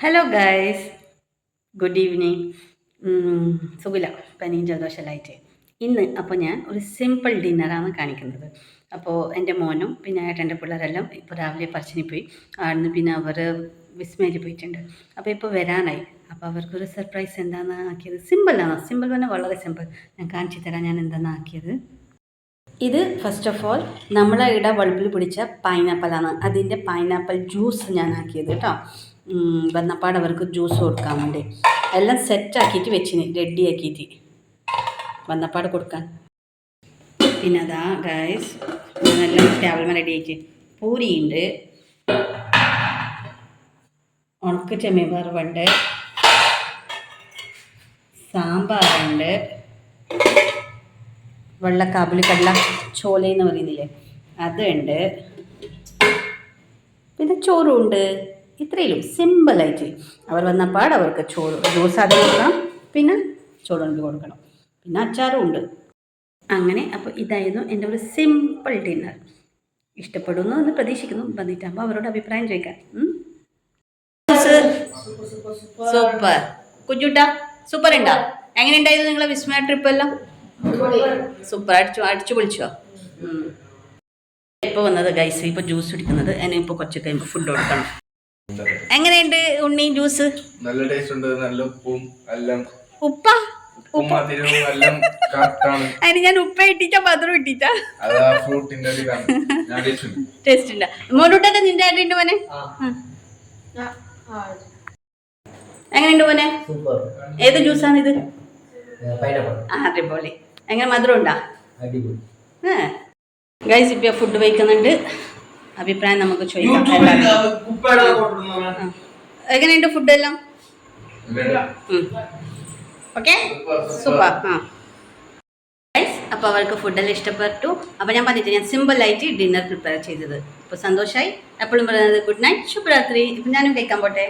Hello guys, good evening. സുഖില പനിയും ജലദോഷമെല്ലാമായിട്ട് ഇന്ന് അപ്പോൾ ഞാൻ ഒരു സിമ്പിൾ ഡിന്നറാണ് കാണിക്കുന്നത്. അപ്പോൾ എൻ്റെ മോനും പിന്നെ ഏട്ടൻ്റെ പിള്ളേരെല്ലാം ഇപ്പോൾ രാവിലെ പറശ്ശിനി പോയി. അവിടുന്ന് പിന്നെ അവർ വിസ്മയിൽ പോയിട്ടുണ്ട്. അപ്പോൾ ഇപ്പോൾ വരാനായി. അപ്പോൾ അവർക്കൊരു സർപ്രൈസ് എന്താണ് ആക്കിയത്. സിമ്പിളാണ്, സിമ്പിൾ പറഞ്ഞാൽ വളരെ സിമ്പിൾ. ഞാൻ കാണിച്ചു തരാം ഞാൻ എന്താണ് ആക്കിയത്. ഇത് ഫസ്റ്റ് ഓഫ് ഓൾ നമ്മളെ ഇവിടെ വെളുപ്പിൽ പിടിച്ച പൈനാപ്പിളാണ്. അതിൻ്റെ പൈനാപ്പിൾ ജ്യൂസ് ഞാൻ ആക്കിയത് കേട്ടോ. വന്നപ്പാട് അവർക്ക് ജ്യൂസ് കൊടുക്കാൻ വേണ്ടി എല്ലാം സെറ്റാക്കിയിട്ട് വെച്ചിന്, റെഡി ആക്കിയിട്ട് വന്നപ്പാട് കൊടുക്കാൻ. പിന്നെ അതാ ഗൈസ്, ഞാനെല്ലാം ടേബിൾമേൽ റെഡി ആക്കി. പൂരിയുണ്ട്, ഉണക്ക ചെമ്മീൻ വറവുണ്ട്, സാമ്പാറുണ്ട്, വെള്ള കാബുലി കടല ചോലയെന്ന് പറയുന്നില്ലേ അതുണ്ട്, പിന്നെ ചോറും ഉണ്ട്. ഇത്രയും സിമ്പിളായിട്ട് അവർ വന്നപ്പാട് അവർക്ക് ചോറ് ജ്യൂസ് അത് കൊടുക്കണം, പിന്നെ ചോറുണ്ട് കൊടുക്കണം, പിന്നെ അച്ചാറും ഉണ്ട്. അങ്ങനെ അപ്പോൾ ഇതായിരുന്നു എൻ്റെ ഒരു സിമ്പിൾ ഡിന്നർ. ഇഷ്ടപ്പെടുന്നു എന്ന് പ്രതീക്ഷിക്കുന്നു. വന്നിട്ടാകുമ്പോൾ അവരോട് അഭിപ്രായം ചോദിക്കാൻ. സൂപ്പർ കുഞ്ഞുട്ടാ, സൂപ്പർ ഉണ്ടാ. എങ്ങനെ ഉണ്ടായിരുന്നു നിങ്ങളെ വിസ്മയ ട്രിപ്പ് എല്ലാം? സൂപ്പർ, അടിച്ചു പൊളിച്ചോ? ഇപ്പോൾ വന്നത് ഗൈസ്, ഇപ്പോൾ ജ്യൂസ് കുടിക്കുന്നത്. ഇപ്പോൾ കുറച്ച് കഴിയുമ്പോൾ ഫുഡ് കൊടുക്കണം. എങ്ങനെയുണ്ട് ഉണ്ണി ജ്യൂസ്? നല്ല ടേസ്റ്റ് ഉണ്ട്, നല്ല ഉപ്പും എല്ലാം. ഉപ്പാ? അതിന് ഞാൻ ഉപ്പ ഇട്ടിച്ചാ മധുരം ഇട്ടിച്ചാ ടേസ്റ്റ് ഉണ്ട്. മോനൂട്ടൊക്കെ നിന്റെ ആയിട്ടുണ്ട് മോനെ? എങ്ങനെയുണ്ട് മോനെ? ഏത് ജ്യൂസാണ് ഇത്? അടിപൊളി. എങ്ങനെ മധുരം ഉണ്ടാ? ഗൈസ് ഇപ്പൊ ഫുഡ് വയ്ക്കുന്നുണ്ട്. അഭിപ്രായം നമുക്ക് ചോദിക്കാം. എങ്ങനെയുണ്ട് ഫുഡ് എല്ലാം? Okay, super. ഗൈസ് അപ്പോൾ അവർക്ക് ഫുഡെല്ലാം ഇഷ്ടപ്പെട്ടു. അപ്പോൾ ഞാൻ പറഞ്ഞിട്ട് ഞാൻ സിമ്പിളായിട്ട് ഡിന്നർ പ്രിപ്പയർ ചെയ്തത്. ഇപ്പോൾ സന്തോഷമായി. എപ്പോഴും പറയുന്നത് ഗുഡ് നൈറ്റ്, ശുഭരാത്രി. ഇപ്പം ഞാനും കഴിക്കാൻ പോട്ടെ.